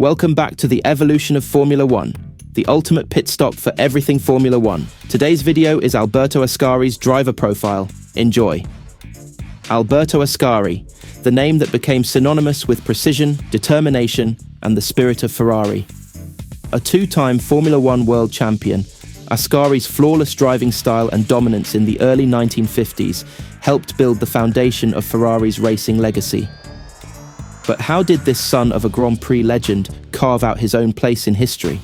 Welcome back to the evolution of Formula One, the ultimate pit stop for everything Formula One. Today's video is Alberto Ascari's driver profile. Enjoy. Alberto Ascari, the name that became synonymous with precision, determination, and the spirit of Ferrari. A two-time Formula One world champion, Ascari's flawless driving style and dominance in the early 1950s helped build the foundation of Ferrari's racing legacy. But how did this son of a Grand Prix legend carve out his own place in history?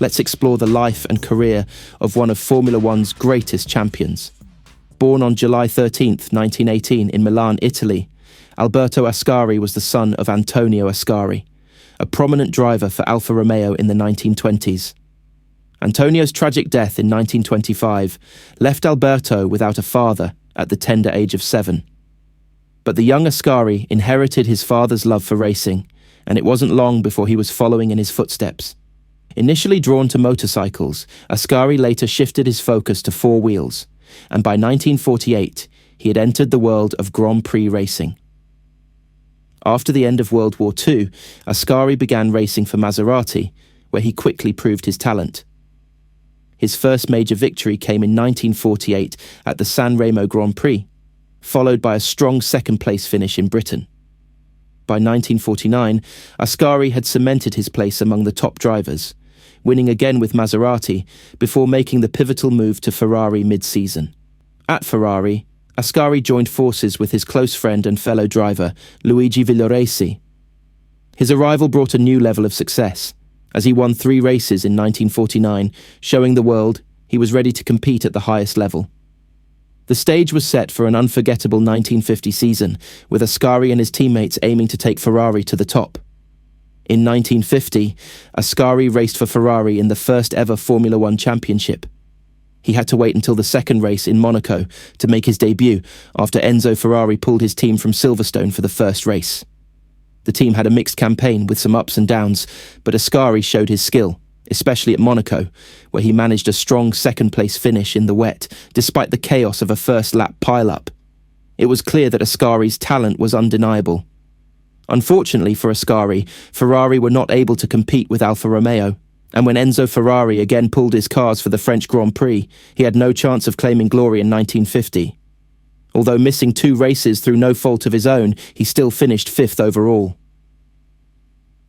Let's explore the life and career of one of Formula One's greatest champions. Born on July 13, 1918 in Milan, Italy, Alberto Ascari was the son of Antonio Ascari, a prominent driver for Alfa Romeo in the 1920s. Antonio's tragic death in 1925 left Alberto without a father at the tender age of 7. But the young Ascari inherited his father's love for racing, and it wasn't long before he was following in his footsteps. Initially drawn to motorcycles, Ascari later shifted his focus to four wheels, and by 1948, he had entered the world of Grand Prix racing. After the end of World War II, Ascari began racing for Maserati, where he quickly proved his talent. His first major victory came in 1948 at the San Remo Grand Prix, followed by a strong second-place finish in Britain. By 1949, Ascari had cemented his place among the top drivers, winning again with Maserati before making the pivotal move to Ferrari mid-season. At Ferrari, Ascari joined forces with his close friend and fellow driver, Luigi Villoresi. His arrival brought a new level of success, as he won 3 races in 1949, showing the world he was ready to compete at the highest level. The stage was set for an unforgettable 1950 season, with Ascari and his teammates aiming to take Ferrari to the top. In 1950, Ascari raced for Ferrari in the first ever Formula One championship. He had to wait until the second race in Monaco to make his debut after Enzo Ferrari pulled his team from Silverstone for the first race. The team had a mixed campaign with some ups and downs, but Ascari showed his skill, especially at Monaco, where he managed a strong second-place finish in the wet, despite the chaos of a first-lap pile-up. It was clear that Ascari's talent was undeniable. Unfortunately for Ascari, Ferrari were not able to compete with Alfa Romeo, and when Enzo Ferrari again pulled his cars for the French Grand Prix, he had no chance of claiming glory in 1950. Although missing 2 races through no fault of his own, he still finished 5th overall.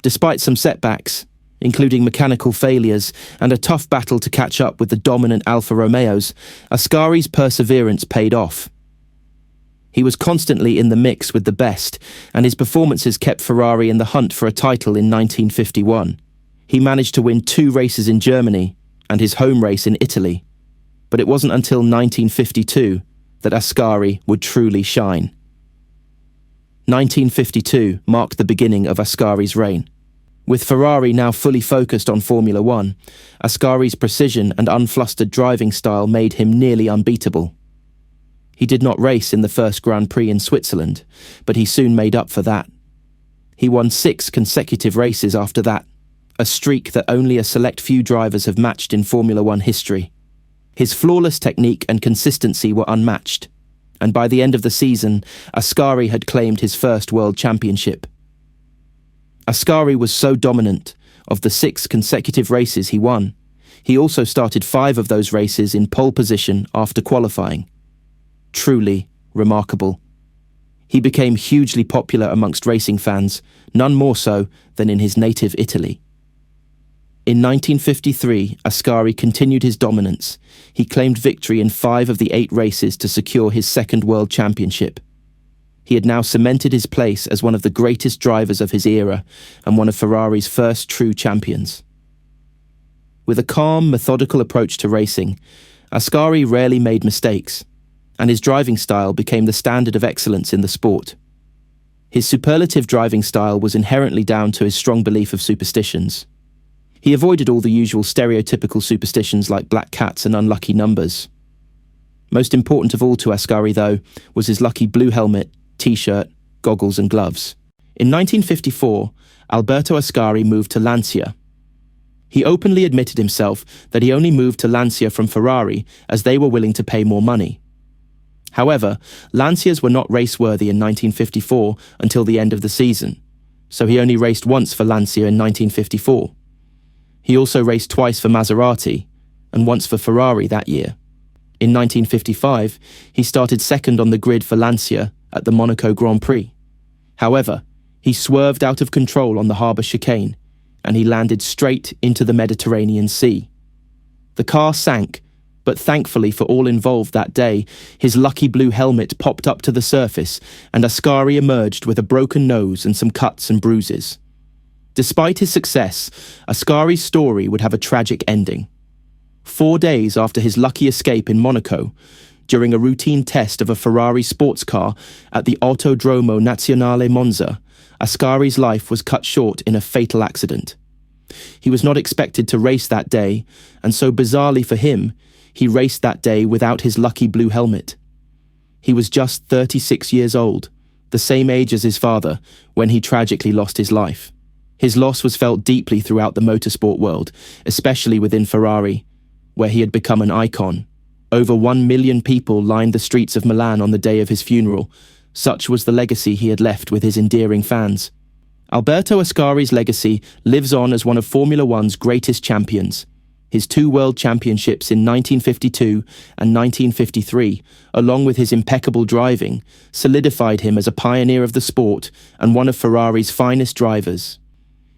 Despite some setbacks, including mechanical failures and a tough battle to catch up with the dominant Alfa Romeos, Ascari's perseverance paid off. He was constantly in the mix with the best, and his performances kept Ferrari in the hunt for a title in 1951. He managed to win 2 races in Germany and his home race in Italy, but it wasn't until 1952 that Ascari would truly shine. 1952 marked the beginning of Ascari's reign. With Ferrari now fully focused on Formula One, Ascari's precision and unflustered driving style made him nearly unbeatable. He did not race in the first Grand Prix in Switzerland, but he soon made up for that. He won 6 consecutive races after that, a streak that only a select few drivers have matched in Formula One history. His flawless technique and consistency were unmatched, and by the end of the season, Ascari had claimed his first world championship. Ascari was so dominant, of the 6 consecutive races he won, he also started 5 of those races in pole position after qualifying. Truly remarkable. He became hugely popular amongst racing fans, none more so than in his native Italy. In 1953, Ascari continued his dominance. He claimed victory in 5 of the 8 races to secure his second world championship. He had now cemented his place as one of the greatest drivers of his era and one of Ferrari's first true champions. With a calm, methodical approach to racing, Ascari rarely made mistakes, and his driving style became the standard of excellence in the sport. His superlative driving style was inherently down to his strong belief of superstitions. He avoided all the usual stereotypical superstitions like black cats and unlucky numbers. Most important of all to Ascari, though, was his lucky blue helmet, t-shirt, goggles and gloves. In 1954, Alberto Ascari moved to Lancia. He openly admitted himself that he only moved to Lancia from Ferrari as they were willing to pay more money. However, Lancias were not race-worthy in 1954 until the end of the season, so he only raced once for Lancia in 1954. He also raced twice for Maserati and once for Ferrari that year. In 1955, he started second on the grid for Lancia at the Monaco Grand Prix. However, he swerved out of control on the harbour chicane and he landed straight into the Mediterranean Sea. The car sank, but thankfully for all involved that day, his lucky blue helmet popped up to the surface and Ascari emerged with a broken nose and some cuts and bruises. Despite his success, Ascari's story would have a tragic ending. 4 days after his lucky escape in Monaco, during a routine test of a Ferrari sports car at the Autodromo Nazionale Monza, Ascari's life was cut short in a fatal accident. He was not expected to race that day, and so bizarrely for him, he raced that day without his lucky blue helmet. He was just 36 years old, the same age as his father, when he tragically lost his life. His loss was felt deeply throughout the motorsport world, especially within Ferrari, where he had become an icon. Over 1 million people lined the streets of Milan on the day of his funeral. Such was the legacy he had left with his endearing fans. Alberto Ascari's legacy lives on as one of Formula One's greatest champions. His 2 world championships in 1952 and 1953, along with his impeccable driving, solidified him as a pioneer of the sport and one of Ferrari's finest drivers.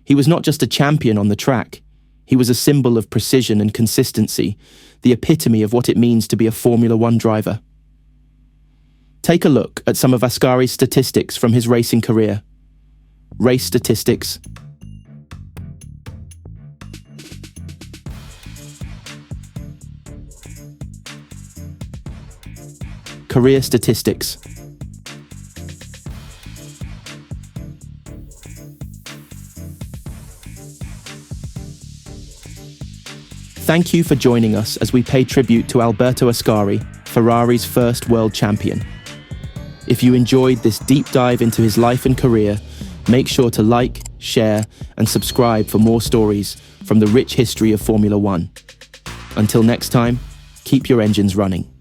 He was not just a champion on the track. He was a symbol of precision and consistency, the epitome of what it means to be a Formula One driver. Take a look at some of Ascari's statistics from his racing career. Race statistics. Career statistics. Thank you for joining us as we pay tribute to Alberto Ascari, Ferrari's first world champion. If you enjoyed this deep dive into his life and career, make sure to like, share, and subscribe for more stories from the rich history of Formula One. Until next time, keep your engines running.